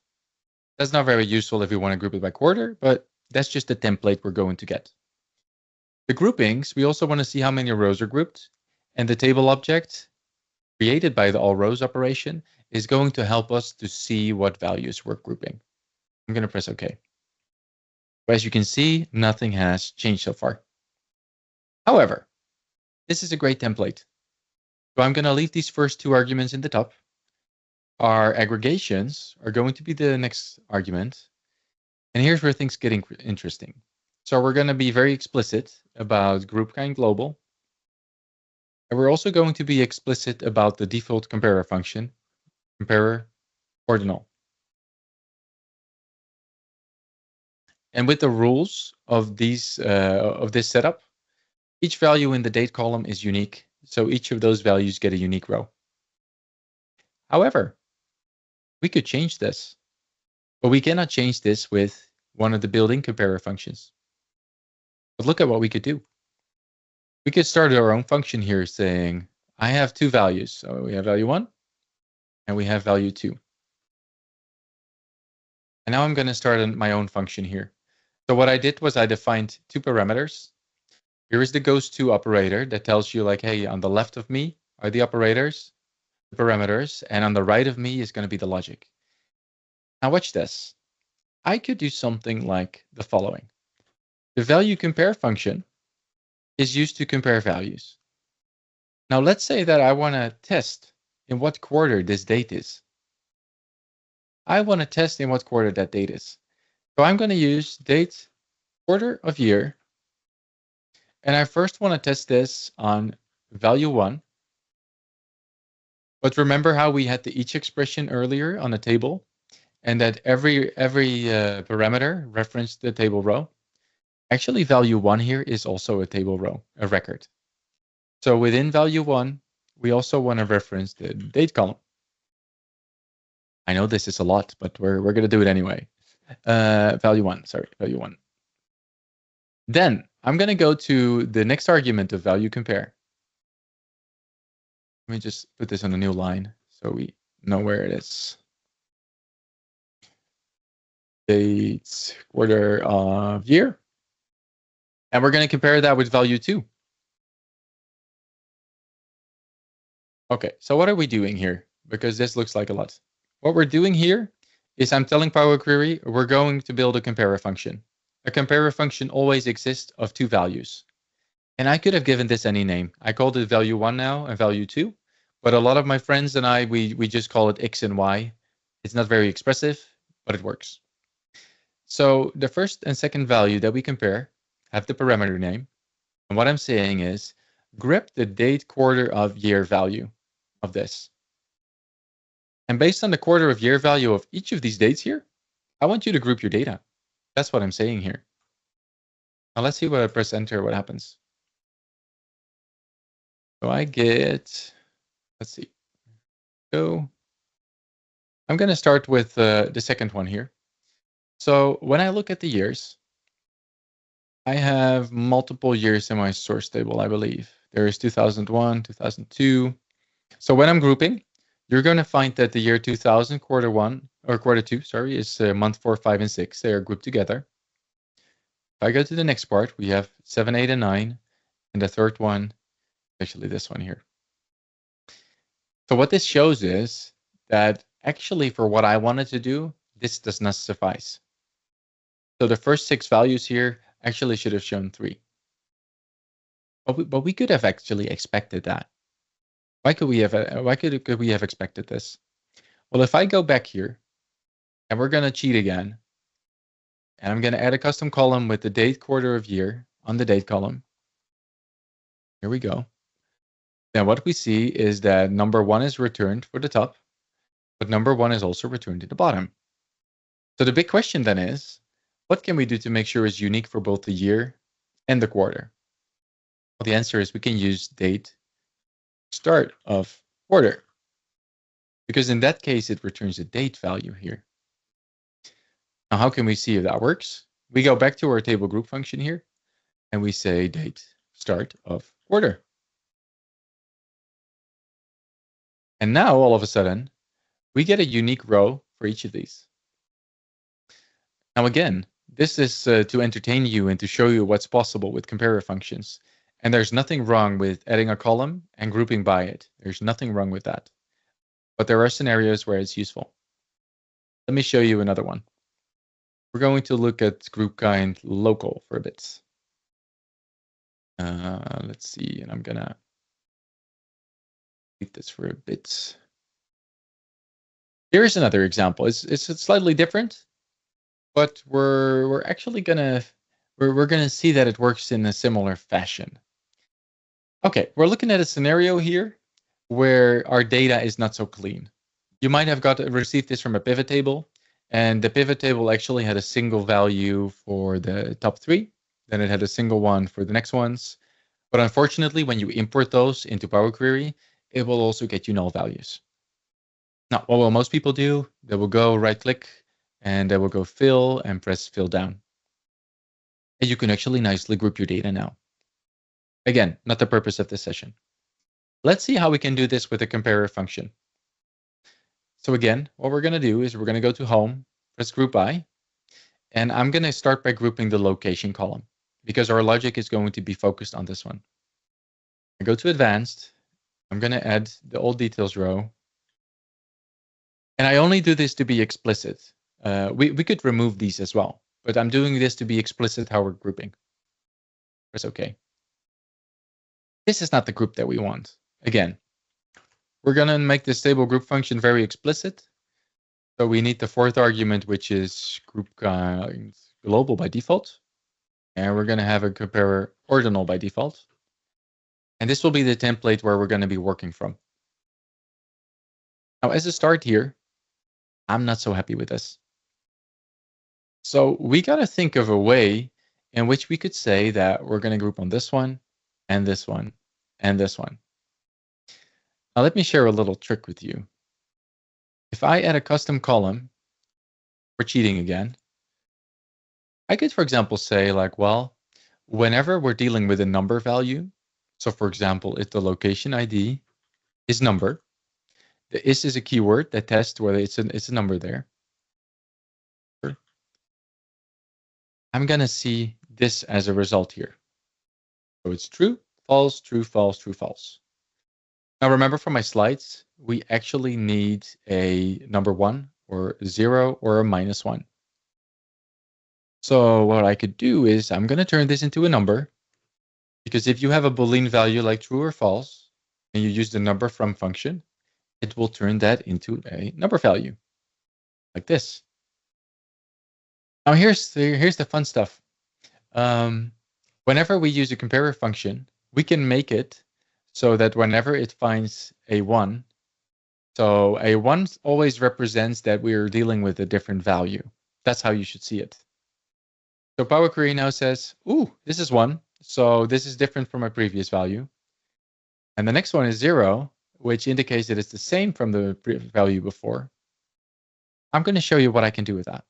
That's not very useful if you want to group it by quarter, but that's just the template we're going to get. The groupings, we also want to see how many rows are grouped, and the table object created by the all rows operation is going to help us to see what values we're grouping. I'm going to press OK. But as you can see, nothing has changed so far. However, this is a great template. So I'm going to leave these first two arguments in the top. Our aggregations are going to be the next argument. And here's where things get interesting. So we're going to be very explicit about group kind global. And we're also going to be explicit about the default comparer function, Comparer.Ordinal. And with the rules of this setup, each value in the date column is unique. So each of those values get a unique row. However, we could change this, but we cannot change this with one of the built-in comparer functions. But look at what we could do. We could start our own function here saying, I have two values. So we have value 1 and we have value 2. And now I'm going to start my own function here. So what I did was I defined two parameters. Here is the goes to operator that tells you like, hey, on the left of me are the operators, the parameters, and on the right of me is going to be the logic. Now watch this. I could do something like the following. The value compare function is used to compare values. Now let's say that I want to test in what quarter this date is. I want to test in what quarter that date is. So I'm going to use date quarter of year. And I first want to test this on value 1. But remember how we had the each expression earlier on the table, and that every parameter referenced the table row? Actually, value 1 here is also a table row, a record. So within value 1, we also want to reference the date column. I know this is a lot, but we're going to do it anyway. Value 1. Then I'm going to go to the next argument of value compare. Let me just put this on a new line so we know where it is. Date quarter of year. And we're going to compare that with value 2. Okay, so what are we doing here? Because this looks like a lot. What we're doing here is I'm telling Power Query we're going to build a comparer function. A comparer function always exists of two values. And I could have given this any name. I called it value 1 now and value 2. But a lot of my friends and I, we just call it X and Y. It's not very expressive, but it works. So the first and second value that we compare have the parameter name. And what I'm saying is grep the date quarter of year value of this. And based on the quarter of year value of each of these dates here, I want you to group your data. That's what I'm saying here. Now let's see when I press enter, what happens. So I get, let's see. So I'm going to start with the second one here. So when I look at the years, I have multiple years in my source table, I believe. There is 2001, 2002. So when I'm grouping, you're going to find that the year 2000, quarter two, sorry, is month 4, 5, and 6. They are grouped together. If I go to the next part, we have 7, 8, and 9. And the third one, actually this one here. So what this shows is that actually for what I wanted to do, this does not suffice. So the first 6 values here actually should have shown 3. But we could have actually expected that. Why could we have expected this? Well, if I go back here, and we're going to cheat again, and I'm going to add a custom column with the date, quarter of year on the date column. Here we go. Then what we see is that number 1 is returned for the top, but number 1 is also returned at the bottom. So the big question then is, what can we do to make sure it's unique for both the year and the quarter? Well, the answer is we can use date start of quarter, because in that case, it returns a date value here. Now, how can we see if that works? We go back to our table group function here, and we say date start of quarter. And now, all of a sudden, we get a unique row for each of these. Now, again, this is to entertain you and to show you what's possible with comparer functions. And there's nothing wrong with adding a column and grouping by it. There's nothing wrong with that. But there are scenarios where it's useful. Let me show you another one. We're going to look at group kind local for a bit. Let's see, and I'm gonna keep this for a bit. Here's another example. It's slightly different, but we're actually gonna see that it works in a similar fashion. Okay, we're looking at a scenario here where our data is not so clean. You might have received this from a pivot table, and the pivot table actually had a single value for the top 3. Then it had a single one for the next ones. But unfortunately, when you import those into Power Query, it will also get you null values. Now, what will most people do? They will go right-click, and they will go fill and press fill down. And you can actually nicely group your data now. Again, not the purpose of this session. Let's see how we can do this with a comparer function. So again, what we're going to do is we're going to go to home, press group by, and I'm going to start by grouping the location column because our logic is going to be focused on this one. I go to advanced. I'm going to add the all details row. And I only do this to be explicit. We could remove these as well, but I'm doing this to be explicit how we're grouping. Press OK. This is not the group that we want. Again, we're going to make this table group function very explicit. So we need the 4th argument, which is group kind global by default. And we're going to have a Comparer.Ordinal by default. And this will be the template where we're going to be working from. Now, as a start here, I'm not so happy with this. So we got to think of a way in which we could say that we're going to group on this one, and this one, and this one. Now, let me share a little trick with you. If I add a custom column, we're cheating again. I could, for example, say like, well, whenever we're dealing with a number value, so for example, if the location ID is number, the is a keyword that tests whether it's a number there. I'm going to see this as a result here. So it's true, false, true, false, true, false. Now remember from my slides, we actually need a number 1 or 0 or a -1. So what I could do is I'm going to turn this into a number, because if you have a Boolean value like true or false, and you use the number from function, it will turn that into a number value, like this. Now here's the fun stuff. Whenever we use a comparer function, we can make it so that whenever it finds a 1, so a 1 always represents that we're dealing with a different value. That's how you should see it. So Power Query now says, ooh, this is 1. So this is different from my previous value. And the next one is 0, which indicates that it's the same from the value before. I'm going to show you what I can do with that.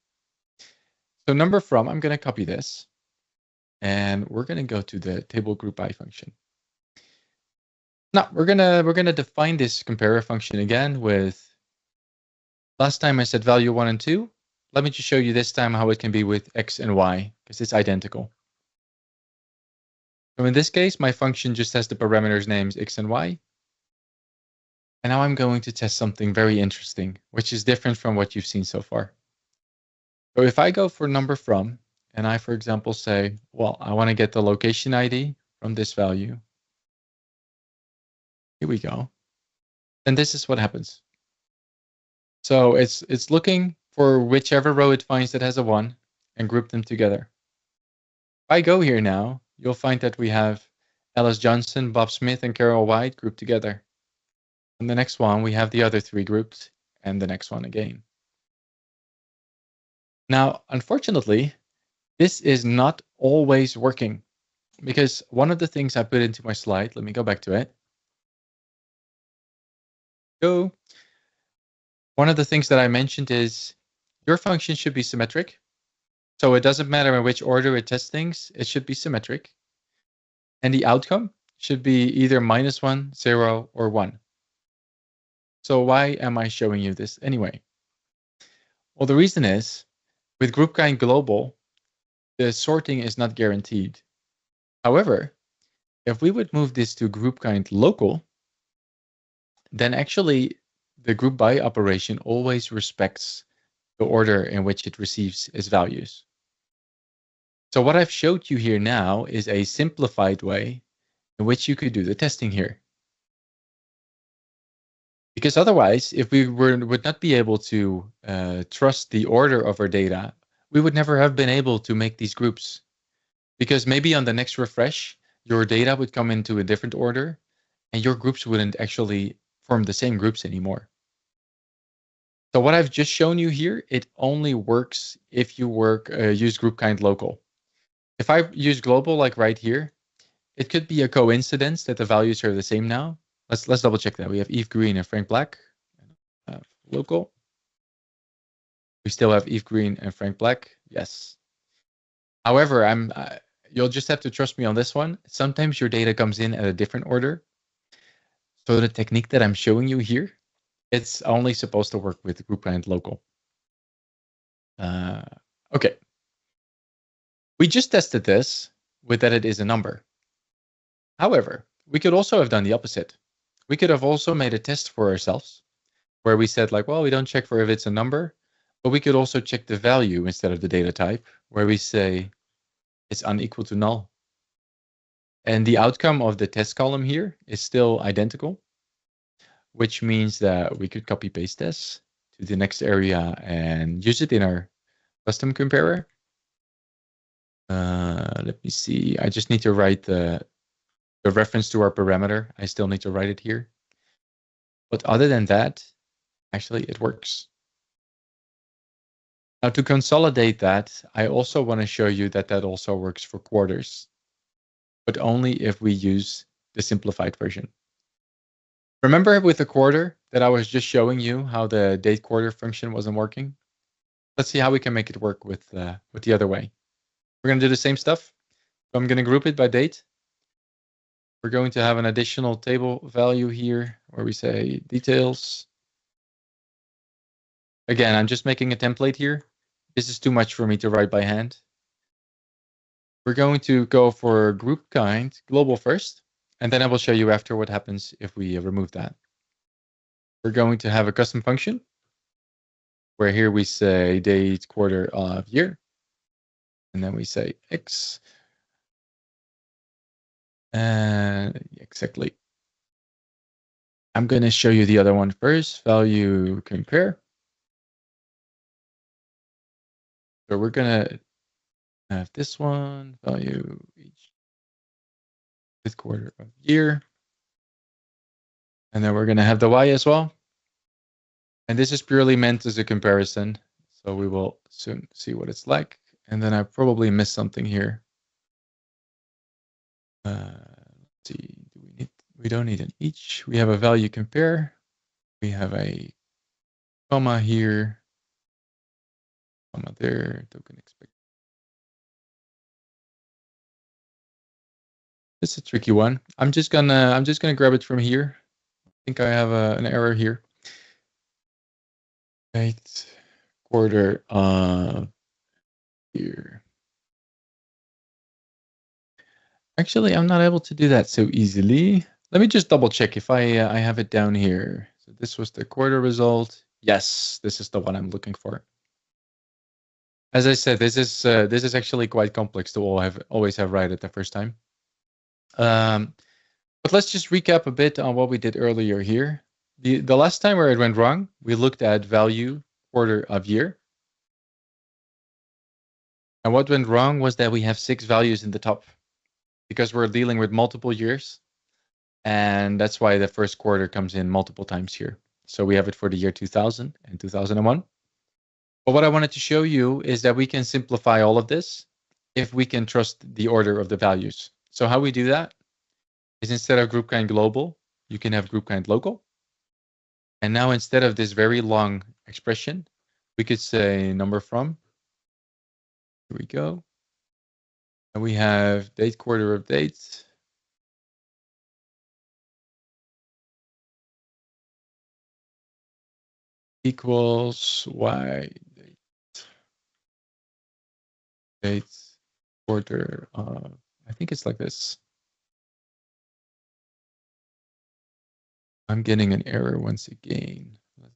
So number from, I'm going to copy this. And we're going to go to the table group by function. Now we're gonna define this comparer function again with, last time I said value 1 and 2. Let me just show you this time how it can be with x and y, because it's identical. So in this case, my function just has the parameters names x and y. And now I'm going to test something very interesting, which is different from what you've seen so far. So if I go for number from, and I, for example, say, well, I want to get the location ID from this value. Here we go. And this is what happens. So it's looking for whichever row it finds that has a 1 and group them together. If I go here now, you'll find that we have Alice Johnson, Bob Smith, and Carol White grouped together. And the next one, we have the other 3 grouped, and the next one again. Now, unfortunately, this is not always working, because one of the things I put into my slide, let me go back to it. One of the things that I mentioned is your function should be symmetric. So it doesn't matter in which order it tests things, it should be symmetric. And the outcome should be either -1, 0, or 1. So why am I showing you this anyway? Well, the reason is, with group kind global, the sorting is not guaranteed. However, if we would move this to group kind local, then actually the group by operation always respects the order in which it receives its values. So what I've showed you here now is a simplified way in which you could do the testing here. Because otherwise, if we would not be able to trust the order of our data, we would never have been able to make these groups. Because maybe on the next refresh, your data would come into a different order, and your groups wouldn't actually form the same groups anymore. So what I've just shown you here, it only works if you use group kind local. If I use global, like right here, it could be a coincidence that the values are the same now. Let's double check that. We have Eve Green and Frank Black. Local. We still have Eve Green and Frank Black. Yes. However, you'll just have to trust me on this one. Sometimes your data comes in at a different order. So the technique that I'm showing you here, it's only supposed to work with group kind local. Okay. We just tested this with that it is a number. However, we could also have done the opposite. We could have also made a test for ourselves where we said like, well, we don't check for if it's a number, but we could also check the value instead of the data type, where we say it's unequal to null. And the outcome of the test column here is still identical, which means that we could copy paste this to the next area and use it in our custom comparer. Let me see. I just need to write the reference to our parameter. I still need to write it here. But other than that, actually it works. Now to consolidate that, I also want to show you that that also works for quarters, but only if we use the simplified version. Remember with the quarter that I was just showing you how the date quarter function wasn't working? Let's see how we can make it work with the other way. We're going to do the same stuff. So I'm going to group it by date. We're going to have an additional table value here where we say details. Again, I'm just making a template here. This is too much for me to write by hand. We're going to go for group kind global first, and then I will show you after what happens if we remove that. We're going to have a custom function where here we say date quarter of year, and then we say X. And exactly. I'm going to show you the other one first, value compare. So we're going to have this one, value each fifth quarter of year. And then we're going to have the Y as well. And this is purely meant as a comparison. So we will soon see what it's like. And then I probably missed something here. Let's see, we don't need an each. We have a value compare. We have a comma here, comma there, token expect. It's a tricky one. I'm just gonna grab it from here. I think I have an error here. Right, quarter here. Actually, I'm not able to do that so easily. Let me just double check if I have it down here. So this was the quarter result. Yes, this is the one I'm looking for. As I said, this is actually quite complex to always have right at the first time. But let's just recap a bit on what we did earlier here. The last time where it went wrong, we looked at value quarter of year. And what went wrong was that we have 6 values in the top because we're dealing with multiple years. And that's why the first quarter comes in multiple times here. So we have it for the year 2000 and 2001. But what I wanted to show you is that we can simplify all of this if we can trust the order of the values. So how we do that is instead of group kind global, you can have group kind local. And now instead of this very long expression, we could say number from. Here we go. And we have date quarter of dates. Equals y dates quarter of, I think it's like this. I'm getting an error once again. It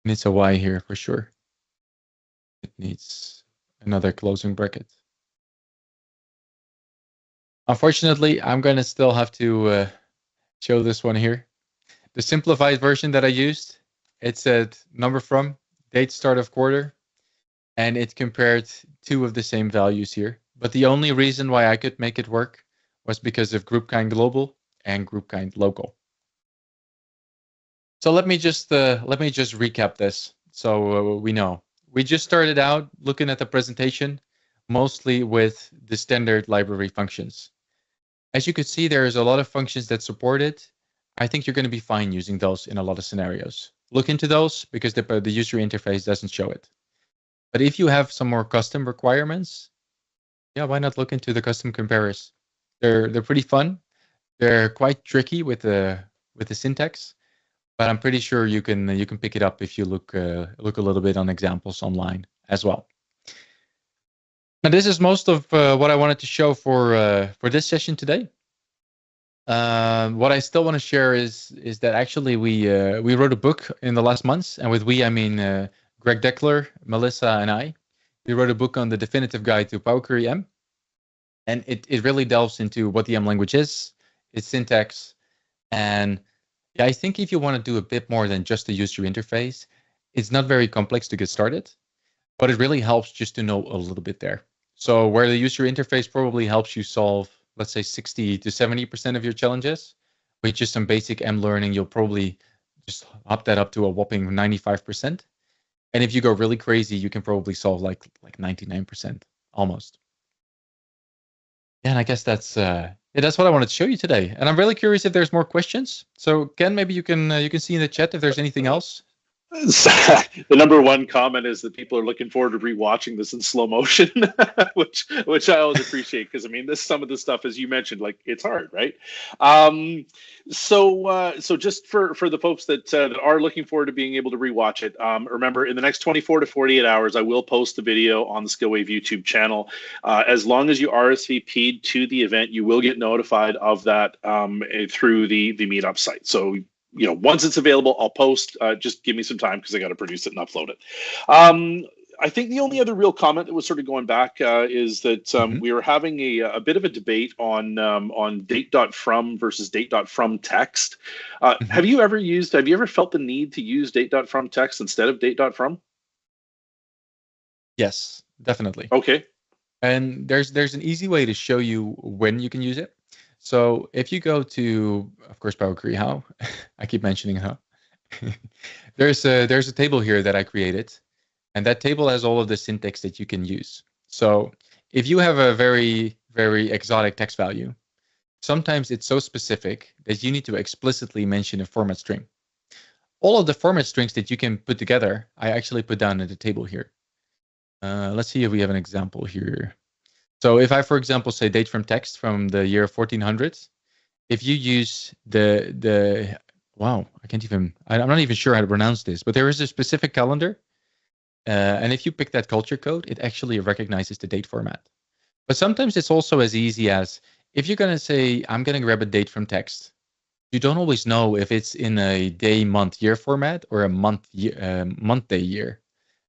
needs a y here for sure. It needs another closing bracket. Unfortunately, I'm going to still have to show this one here. The simplified version that I used, it said number from, date start of quarter, and it compared 2 of the same values here. But the only reason why I could make it work was because of group kind global and group kind local. So let me just recap this so we know. We just started out looking at the presentation mostly with the standard library functions. As you could see, there's a lot of functions that support it. I think you're going to be fine using those in a lot of scenarios. Look into those because the user interface doesn't show it. But if you have some more custom requirements, yeah, why not look into the custom comparers? They're pretty fun. They're quite tricky with the syntax, but I'm pretty sure you can pick it up if you look a little bit on examples online as well. Now this is most of what I wanted to show for this session today. What I still want to share is that actually we wrote a book in the last months, and with we I mean Greg Deckler, Melissa, and I. We wrote a book on the definitive guide to Power Query M, and it really delves into what the M language is, its syntax, and yeah, I think if you want to do a bit more than just the user interface, it's not very complex to get started, but it really helps just to know a little bit there. So where the user interface probably helps you solve, let's say 60 to 70% of your challenges, with just some basic M learning, you'll probably just hop that up to a whopping 95%. And if you go really crazy, you can probably solve like 99% almost. Yeah, and I guess that's what I wanted to show you today. And I'm really curious if there's more questions. So Ken, maybe you can see in the chat if there's anything else. The number one comment is that people are looking forward to rewatching this in slow motion, which I always appreciate because I mean, some of the stuff, as you mentioned, like it's hard, right? So just for the folks that are looking forward to being able to rewatch it, remember in the next 24 to 48 hours, I will post the video on the Skillwave YouTube channel. As long as you RSVP'd to the event, you will get notified of that through the Meetup site. So once it's available, I'll post. Just give me some time because I got to produce it and upload it. I think the only other real comment that was sort of going back is that we were having a bit of a debate on date.from versus date.from text. Have you ever felt the need to use date.from text instead of date.from? Yes, definitely. Okay. And there's an easy way to show you when you can use it. So if you go to, of course, Power Query How, I keep mentioning how, there's a table here that I created, and that table has all of the syntax that you can use. So if you have a very, very exotic text value, sometimes it's so specific that you need to explicitly mention a format string. All of the format strings that you can put together, I actually put down in the table here. Let's see if we have an example here. So if I, for example, say date from text from the year 1400, if you use wow, I'm not even sure how to pronounce this, but there is a specific calendar. And if you pick that culture code, it actually recognizes the date format. But sometimes it's also as easy as if you're going to say, I'm going to grab a date from text, you don't always know if it's in a day, month, year format or a month, day, year.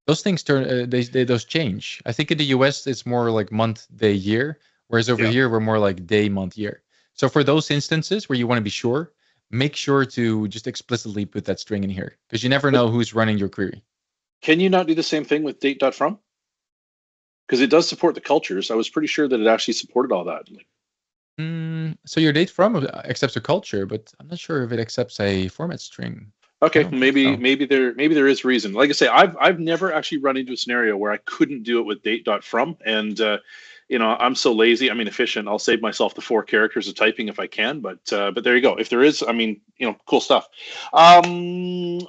Those things those change. I think in the US, it's more like month, day, year, whereas over here, we're more like day, month, year. So for those instances where you want to be sure, make sure to just explicitly put that string in here because you never know who's running your query. Can you not do the same thing with date.from? Because it does support the cultures. I was pretty sure that it actually supported all that. So your date from accepts a culture, but I'm not sure if it accepts a format string. Okay, maybe there is reason. Like I say, I've never actually run into a scenario where I couldn't do it with date.from, and I'm so lazy. I mean, efficient. I'll save myself the 4 characters of typing if I can. But there you go. If there is, I mean, cool stuff. All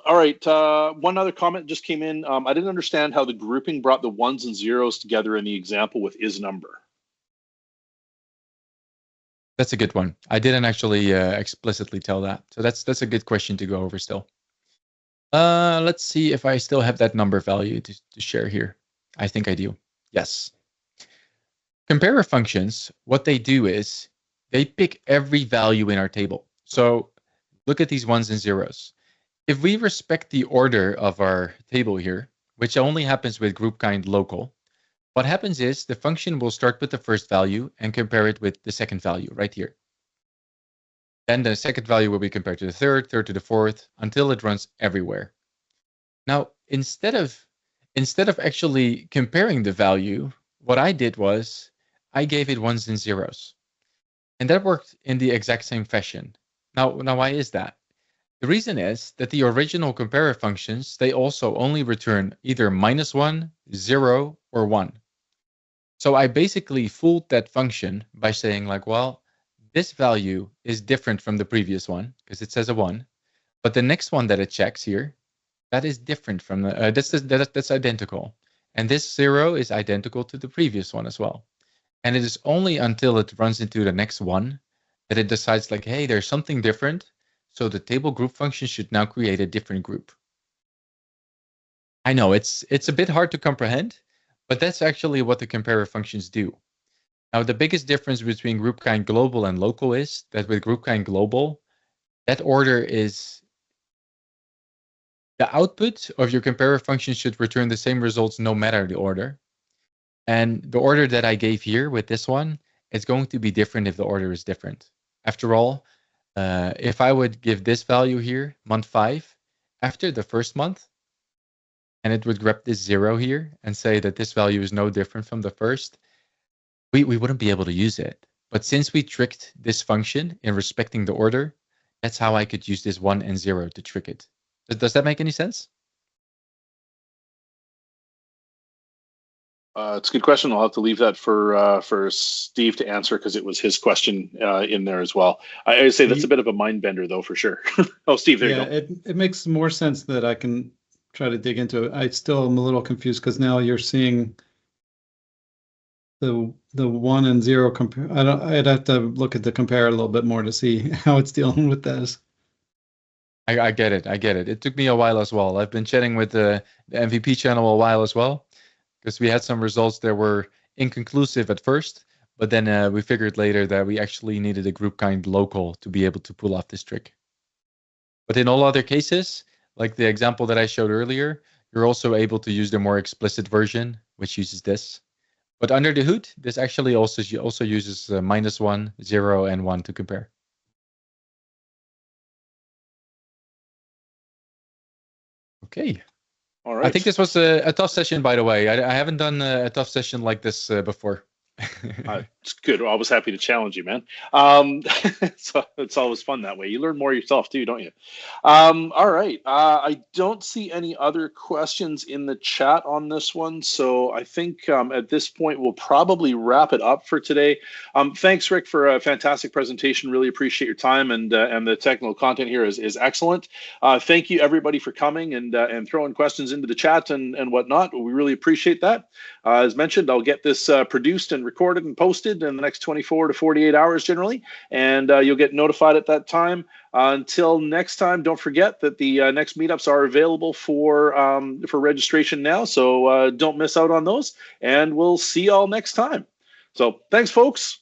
right. One other comment just came in. I didn't understand how the grouping brought the ones and zeros together in the example with is number. That's a good one. I didn't actually explicitly tell that. So that's a good question to go over still. Let's see if I still have that number value to share here. I think I do. Yes. Comparer functions, what they do is they pick every value in our table. So look at these ones and zeros. If we respect the order of our table here, which only happens with group kind local, what happens is the function will start with the first value and compare it with the second value right here. Then the second value will be compared to the third to the fourth, until it runs everywhere. Now, instead of actually comparing the value, what I did was I gave it ones and zeros. And that worked in the exact same fashion. Now why is that? The reason is that the original comparer functions, they also only return either -1, 0, or 1. So I basically fooled that function by saying like, well, this value is different from the previous one because it says a 1, but the next one that it checks here, that is different from the, that's identical. And this 0 is identical to the previous one as well. And it is only until it runs into the next one that it decides like, hey, there's something different. So the table group function should now create a different group. I know it's a bit hard to comprehend, but that's actually what the comparer functions do. Now, the biggest difference between group kind global and local is that with group kind global, that order is the output of your comparer function should return the same results no matter the order. And the order that I gave here with this one, it's going to be different if the order is different. After all, if I would give this value here, month 5, after the first month, and it would grab this 0 here and say that this value is no different from the first, we wouldn't be able to use it. But since we tricked this function in respecting the order, that's how I could use this 1 and 0 to trick it. Does that make any sense? It's a good question. I'll have to leave that for Steve to answer because it was his question in there as well. I would say that's a bit of a mind bender, though, for sure. Oh, Steve, there you go. It makes more sense that I can try to dig into it. I still am a little confused because now you're seeing the 1 and 0 compare. I'd have to look at the compare a little bit more to see how it's dealing with this. I get it. It took me a while as well. I've been chatting with the MVP channel a while as well, because we had some results that were inconclusive at first, but then we figured later that we actually needed a group kind local to be able to pull off this trick. But in all other cases, like the example that I showed earlier, you're also able to use the more explicit version, which uses this. But under the hood, this actually also uses -1, 0, and 1 to compare. Okay. All right. I think this was a tough session, by the way. I haven't done a tough session like this before. It's good. I'm always happy to challenge you, man. So it's always fun that way. You learn more yourself too, don't you? All right. I don't see any other questions in the chat on this one. So I think at this point, we'll probably wrap it up for today. Thanks, Rick, for a fantastic presentation. Really appreciate your time, and the technical content here is excellent. Thank you, everybody, for coming and throwing questions into the chat and whatnot. We really appreciate that. As mentioned, I'll get this produced and recorded and posted in the next 24 to 48 hours generally, and you'll get notified at that time. Until next time, don't forget that the next meetups are available for registration now, so don't miss out on those, and we'll see y'all next time. So thanks, folks.